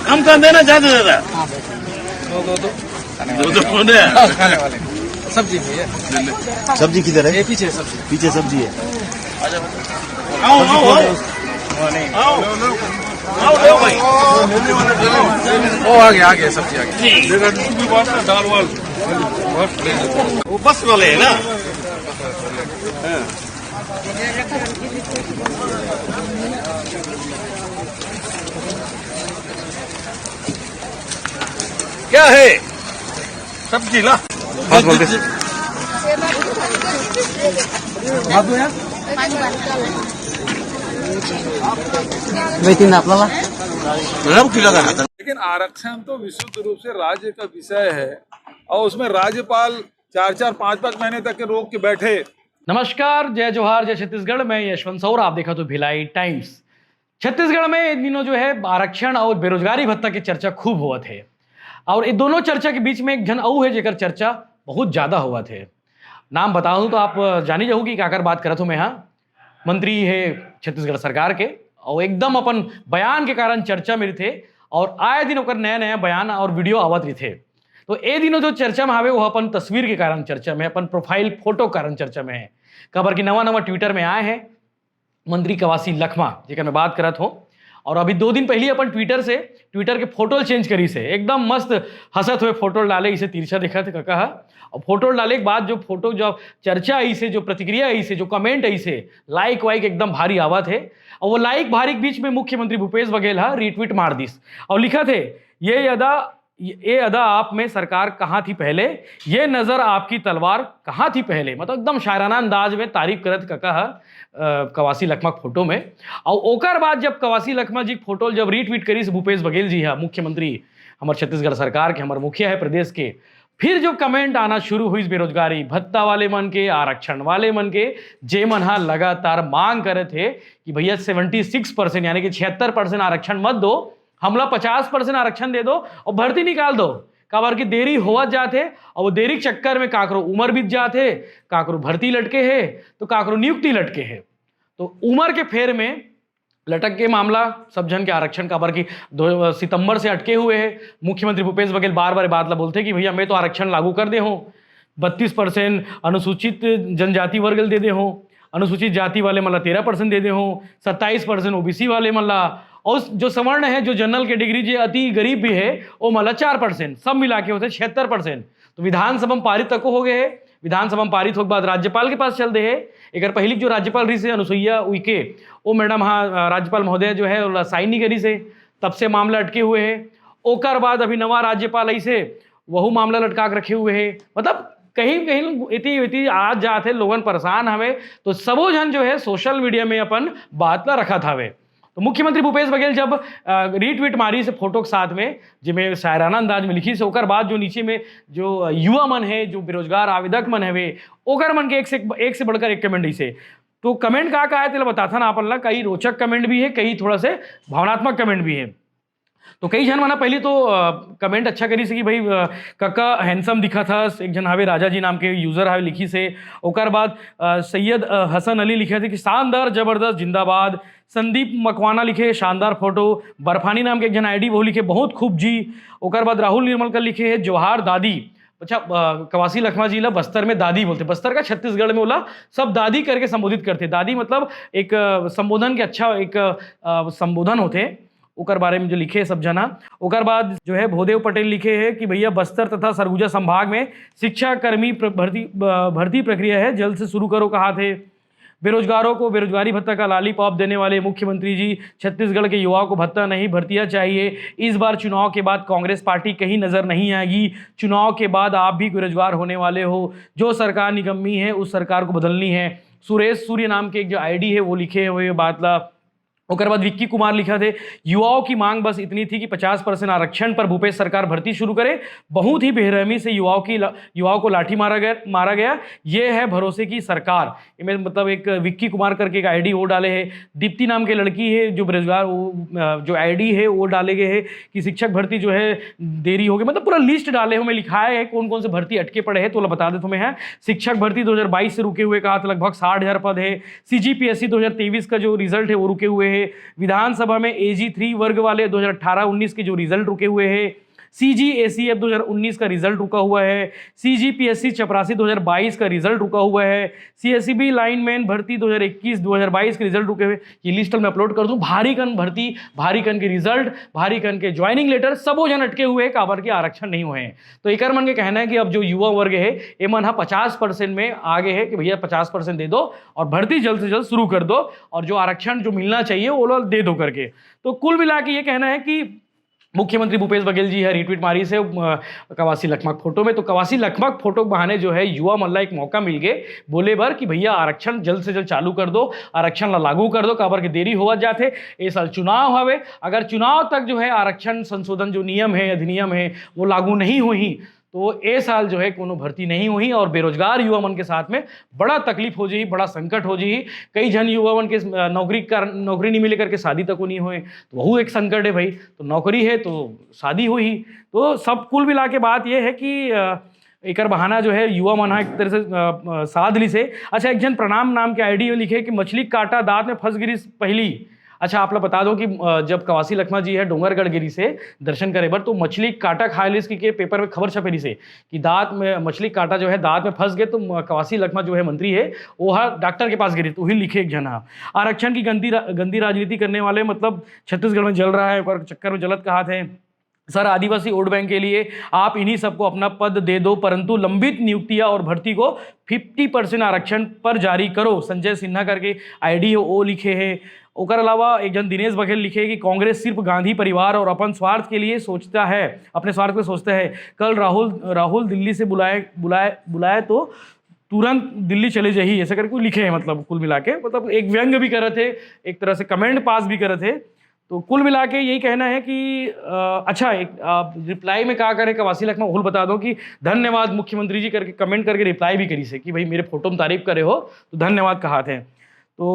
कम कर देना ज्यादा ज्यादा। दो दे खाने वाले सब्जी भी है। सब्जी किधर है? ये पीछे सब्जी। पीछे सब्जी है। आओ आओ आओ आओ ले भाई। वो आ गया सब्जी आ गया। दाल वाल वो बस वाले है ना। क्या है? सब्जी ला। हाथ बोलते लेकिन आरक्षण तो विशुद्ध रूप से राज्य का विषय है और उसमें राज्यपाल 4-4, 5-5 महीने तक के रोक के बैठे। नमस्कार, जय जोहार, जय छत्तीसगढ़। मैं यशवंत सौर, आप देखा तो भिलाई टाइम्स। छत्तीसगढ़ में इन दिनों जो है आरक्षण और बेरोजगारी भत्ता की चर्चा खूब हुआ थे और इन दोनों चर्चा के बीच में एक जन अऊ है जेकर चर्चा बहुत ज्यादा हुआ थे। नाम बताऊं तो आप जानी जाऊ कि काकर बात करत हूं मैं। यहाँ मंत्री है छत्तीसगढ़ सरकार के और एकदम अपन बयान के कारण चर्चा में थे और आए दिन होकर नया नया बयान और वीडियो आवत रही थे। तो ए दिनों जो चर्चा में आवे वो अपन तस्वीर के कारण चर्चा में, अपन प्रोफाइल फोटो कारण चर्चा में है। खबर की नवा ट्विटर में आए हैं मंत्री कवासी लखमा जेकर मैं बात करत हूँ। और अभी 2 दिन पहले अपन ट्विटर के फोटो चेंज करी से एकदम मस्त हंसत हुए फोटो डाले, इसे तिरछा देखा थे कहा। और फोटो डाले के बाद जो फोटो जो चर्चा आई से, जो प्रतिक्रिया आई से, जो कमेंट आई से, लाइक वाइक एकदम भारी आवा थे। और वो लाइक भारी के बीच में मुख्यमंत्री भूपेश बघेल रीट्वीट मार दिस और लिखा थे ये अदा आप में सरकार कहाँ थी पहले, ये नजर आपकी तलवार कहाँ थी पहले। मतलब एकदम शायराना अंदाज में तारीफ करत कहा कवासी लखमा फोटो में। और ओकर बाद जब कवासी लखमा जी फोटो जब रीट्वीट करी से भूपेश बघेल जी है मुख्यमंत्री हमारे छत्तीसगढ़ सरकार के, हमारे मुखिया है प्रदेश के, फिर जो कमेंट आना शुरू हुई बेरोजगारी भत्ता वाले मन के, आरक्षण वाले मन के, जे मन हा लगातार मांग करे थे कि भैया 76% यानी कि 76% आरक्षण मत दो, हमला 50% आरक्षण दे दो और भर्ती निकाल दो। काबर की देरी होवत जाते और वो देरी के चक्कर में काकरो उम्र बीत जाते, काकरो भर्ती लटके है तो काकरो नियुक्ति लटके है। तो उम्र के फेर में लटक के मामला सब जन के आरक्षण काबर की 2 सितंबर से अटके हुए हैं। मुख्यमंत्री भूपेश बघेल बार बार बात बोलते कि भैया मैं तो आरक्षण लागू कर दे हूँ, 32% अनुसूचित जनजाति वर्ग दे दे हूँ, अनुसूचित जाति वाले मला 13% दे दे हूँ, 27% ओबीसी वाले मला, और जो सवर्ण है जो जनरल कैटेगरी जो अति गरीब भी है वो मला 4%, सब मिला के होते 76%। तो विधानसभा में पारित तक हो गए है। विधानसभा में पारित होने के बाद राज्यपाल के पास चल दे है। एक पहली जो राज्यपाल रही से अनुसुईया उइके, वो मैडम हाँ राज्यपाल महोदय जो है साइन नहीं करी से, तब से मामला अटके हुए है। ओकर बाद अभी नवा राज्यपाल ऐसे वहू मामला लटका के रखे हुए है। मतलब कहीं कहीं इति आज जाते लोगन परेशान हवे। तो सबो जन जो है सोशल मीडिया में अपन बात ला रखा था। तो मुख्यमंत्री भूपेश बघेल जब रीट्वीट मारी से फोटो के साथ में जिसमें शायराना अंदाज में लिखी से, ओकर बाद जो नीचे में जो युवा मन है, जो बेरोजगार आवेदक मन है, ओकर मन के एक से बढ़कर एक कमेंट इसे। तो कमेंट का आया तेला बताता ना अपन ला, कई रोचक कमेंट भी है, कई थोड़ा से भावनात्मक कमेंट भी है। तो कई जन मना पहले तो कमेंट अच्छा करी से कि भाई कक्का हैंडसम दिखा था। एक जन हावे राजा जी नाम के यूजर हावे लिखी से। ओकर बाद सैयद हसन अली लिखे थे कि शानदार जबरदस्त जिंदाबाद। संदीप मकवाना लिखे शानदार फोटो। बर्फानी नाम के एक जन आईडी वो लिखे बहुत खूब जी। ओकर बाद राहुल निर्मलकर लिखे है जोहार दादी। अच्छा कवासी लखमा जी ला बस्तर में दादी बोलते, बस्तर का छत्तीसगढ़ में बोला सब दादी करके संबोधित करते। दादी मतलब एक संबोधन के अच्छा एक संबोधन होते, ओकर बारे में जो लिखे सब जना। ओकर बाद जो है भोदेव पटेल लिखे है कि भैया बस्तर तथा सरगुजा संभाग में शिक्षा कर्मी भर्ती प्रक्रिया है, जल्द से शुरू करो कहा थे। बेरोजगारों को बेरोजगारी भत्ता का लॉलीपॉप देने वाले मुख्यमंत्री जी, छत्तीसगढ़ के युवाओं को भत्ता नहीं भर्तियां चाहिए। इस बार चुनाव के बाद कांग्रेस पार्टी कहीं नजर नहीं आएगी। चुनाव के बाद आप भी बेरोजगार होने वाले हो। जो सरकार निकम्मी है उस सरकार को बदलनी है। सुरेश सूर्य नाम के एक जो आईडी है वो लिखे हुए बात ला। उसके बाद विक्की कुमार लिखा थे, युवाओं की मांग बस इतनी थी कि 50% आरक्षण पर भूपेश सरकार भर्ती शुरू करे। बहुत ही बेरहमी से युवाओं को लाठी मारा गया। ये है भरोसे की सरकार। इनमें मतलब एक विक्की कुमार करके एक आईडी वो डाले है। दीप्ति नाम की लड़की है जो बेरोजगार, जो आईडी है वो डाले गए है कि शिक्षक भर्ती जो है देरी हो गई। मतलब पूरा लिस्ट डाले हुए लिखा है कौन कौन से भर्ती अटके पड़े हैं, तो बता दे तुम्हें है। शिक्षक भर्ती 2022 से रुके हुए कहा था, लगभग 60,000 पद है। CGPSC 2023 का जो रिजल्ट है वो रुके हुए है। विधानसभा में AG 3 वर्ग वाले 2018-19 के जो रिजल्ट रुके हुए हैं। CGACF 2019 का रिजल्ट रुका हुआ है। CGPSC चपरासी 2022 का रिजल्ट रुका हुआ है। CSEB लाइनमैन भर्ती 2021-2022 के रिजल्ट रुके हुए। ये लिस्ट में अपलोड कर दूं। भारी कन भर्ती, भारी कन के रिजल्ट, भारी कन के ज्वाइनिंग लेटर सबो जन अटके हुए हैं, काबर के आरक्षण नहीं हुए हैं। तो एक मन के कहना है कि अब जो युवा वर्ग है ये मन 50% में आगे है कि भैया 50% दे दो और भर्ती जल्द से जल्द शुरू कर दो और जो आरक्षण जो मिलना चाहिए वो लोग दे दो करके। तो कुल मिला के ये कहना है कि मुख्यमंत्री भूपेश बघेल जी है रिट्वीट मारी से कवासी लखमक फोटो में। तो कवासी लखमक फोटो बहाने जो है युवा मल्ला एक मौका मिल गए, बोले भर कि भैया आरक्षण जल्द से जल्द चालू कर दो, आरक्षण ला लागू कर दो, काबर के देरी होवत जाते। ये साल चुनाव हवे, अगर चुनाव तक जो है आरक्षण संशोधन जो नियम है, अधिनियम है वो लागू नहीं हुई तो ए साल जो है कोनो भर्ती नहीं हुई और बेरोजगार युवा मन के साथ में बड़ा तकलीफ हो जाई, बड़ा संकट हो जाई। कई जन युवा मन के नौकरी नहीं मिले करके शादी तक नहीं हुए, तो वह एक संकट है भाई। तो नौकरी है तो शादी हुई। तो सब कुल मिला के बात यह है कि एक बहाना जो है युवा मन एक तरह से साध ली से। अच्छा, एक जन प्रणाम नाम के आईडी लिखे कि मछली काटा दांत में फंस गिरी पहली। अच्छा, आप लोग बता दो कि जब कवासी लखमा जी है डोंगरगढ़ गिरी से दर्शन करे बर तो मछली काटा खाए लिस के पेपर में खबर छपेली से कि दांत में मछली काटा जो है दांत में फंस गए। तो कवासी लखमा जो है मंत्री है वो डॉक्टर के पास गिरी, तो वही लिखे एक जना। आरक्षण की गंदी राजनीति करने वाले मतलब छत्तीसगढ़ में जल रहा है और चक्कर में जलत कहा थे। सर, आदिवासी वोट बैंक के लिए आप इन्हीं सबको अपना पद दे दो, परंतु लंबित नियुक्तियां और भर्ती को 50% आरक्षण पर जारी करो। संजय सिन्हा करके आईडी वो लिखे है। ओकर अलावा एक जन दिनेश बघेल लिखे कि कांग्रेस सिर्फ गांधी परिवार और अपन स्वार्थ के लिए सोचता है, अपने स्वार्थ को सोचता है। कल राहुल दिल्ली से बुलाए तो तुरंत दिल्ली चले जाइए, ऐसा करके लिखे हैं। मतलब कुल मिला के मतलब एक व्यंग भी कर रहे थे, एक तरह से कमेंट पास भी कर रहे थे। तो कुल मिला के यही कहना है कि अच्छा, एक रिप्लाई में क्या करें कवासी लखमा भूल बता दो कि धन्यवाद मुख्यमंत्री जी करके कमेंट करके रिप्लाई भी करी से कि भाई मेरे फोटो में तारीफ करे हो तो धन्यवाद कहा थे। तो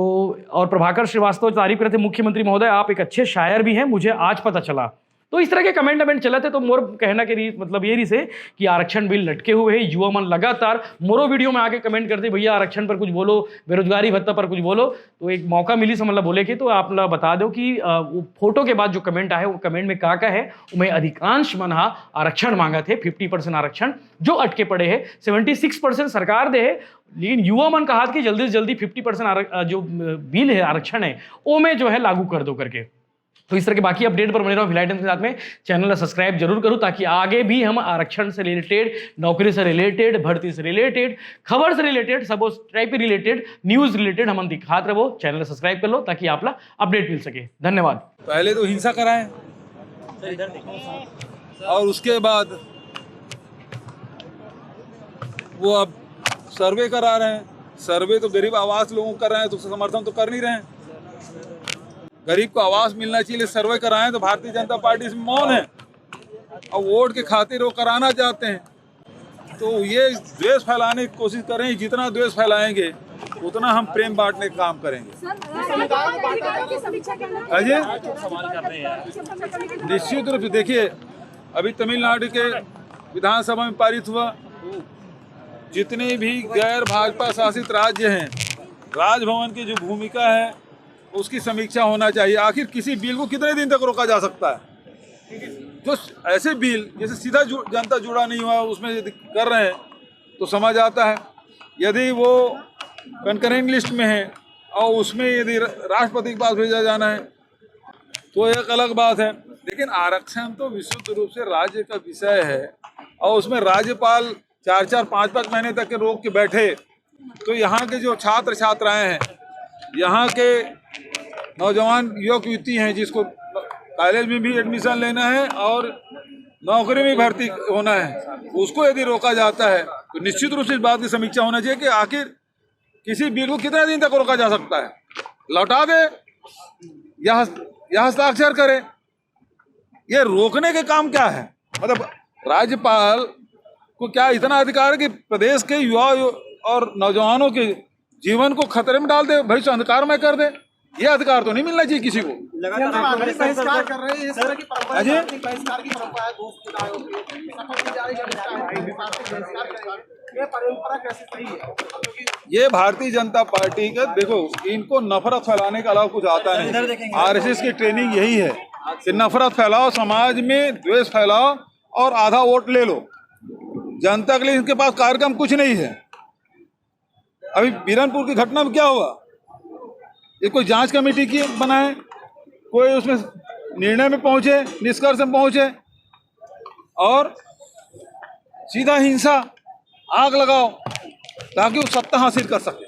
और प्रभाकर श्रीवास्तव तारीफ करते, मुख्यमंत्री महोदय आप एक अच्छे शायर भी हैं, मुझे आज पता चला। तो इस तरह के कमेंट चले थे। तो मोर कहना के मतलब ये से कि आरक्षण बिल लटके हुए है। युवा मन लगातार मोरो वीडियो में आके कमेंट करते भैया आरक्षण पर कुछ बोलो, बेरोजगारी भत्ता पर कुछ बोलो। तो एक मौका मिली से मतलब बोले कि तो आप लोग बता दो कि वो फोटो के बाद जो कमेंट आए वो कमेंट में क्या है उनमें अधिकांश मन आरक्षण मांगा थे। 50% आरक्षण जो अटके पड़े है, 76% सरकार दे है, लेकिन युवा मन कहा कि जल्दी से जल्दी 50% जो बिल है आरक्षण है वो में जो है लागू कर दो करके। तो इस तरह के बाकी अपडेट पर बने रहो भिलाई टाइम्स के साथ में। चैनल सब्सक्राइब जरूर करूँ ताकि आगे भी हम आरक्षण से रिलेटेड, नौकरी से रिलेटेड, भर्ती से रिलेटेड, खबर से रिलेटेड, सब टाइप रिलेटेड, न्यूज रिलेटेड हम दिखाते रहो। चैनल सब्सक्राइब कर लो ताकि आप अपडेट मिल सके। धन्यवाद। पहले तो हिंसा कराएं और उसके बाद वो अब सर्वे करा रहे हैं। सर्वे तो गरीब आवास लोगों को कर रहे हैं, तो समर्थन तो कर नहीं रहे हैं। गरीब को आवास मिलना चाहिए, सर्वे कराएं तो भारतीय जनता पार्टी इसमें मौन है और वोट के खातिर वो कराना चाहते हैं। तो ये द्वेष फैलाने की कोशिश करें, जितना द्वेष फैलाएंगे उतना हम प्रेम बांटने का काम करेंगे। अजय निश्चित रूप से देखिए, अभी तमिलनाडु के विधानसभा में पारित हुआ, जितने भी गैर भाजपा शासित राज्य हैं, राजभवन की जो भूमिका है उसकी समीक्षा होना चाहिए। आखिर किसी बिल को कितने दिन तक रोका जा सकता है? जो ऐसे बिल जैसे सीधा जनता जुड़ा नहीं हुआ उसमें यदि कर रहे हैं तो समझ आता है। यदि वो कंकरेंट लिस्ट में है और उसमें यदि राष्ट्रपति के पास भेजा जाना है तो एक अलग बात है। लेकिन आरक्षण तो विशुद्ध रूप से राज्य का विषय है और उसमें राज्यपाल 4-4, 5-5 महीने तक के रोक के बैठे तो यहाँ के जो छात्र छात्राएं हैं, यहाँ के नौजवान युवक युवती हैं जिसको कॉलेज में भी एडमिशन लेना है और नौकरी में भर्ती होना है, उसको यदि रोका जाता है तो निश्चित रूप से इस बात की समीक्षा होना चाहिए कि आखिर किसी बिल को कितने दिन तक रोका जा सकता है। लौटा दे, या हस्ताक्षर करे। ये रोकने के काम क्या है? मतलब राज्यपाल को क्या इतना अधिकार है कि प्रदेश के युवा और नौजवानों के जीवन को खतरे में डाल दे, भविष्य अंधकारमय कर दे? ये अधिकार तो नहीं मिलना चाहिए किसी को। बहिष्कार कर रहे हैं, इस तरह की परंपरा अजय? बहिष्कार की परंपरा है, दोस्त विधायकों की शपथ ली जा रही है, बहिष्कार करेगा। ये परंपरा कैसे सही है? ये भारतीय जनता पार्टी का, देखो इनको नफरत फैलाने के अलावा कुछ आता नहीं। आरएसएस की ट्रेनिंग यही है कि नफरत फैलाओ, समाज में द्वेष फैलाओ और आधा वोट ले लो। जनता के लिए इनके पास कार्यक्रम कुछ नहीं है। अभी बीरनपुर की घटना में क्या हुआ? ये कोई जांच कमेटी की बनाए, कोई उसमें निर्णय में पहुंचे, निष्कर्ष में पहुंचे, और सीधा हिंसा, आग लगाओ ताकि वो सत्ता हासिल कर सके।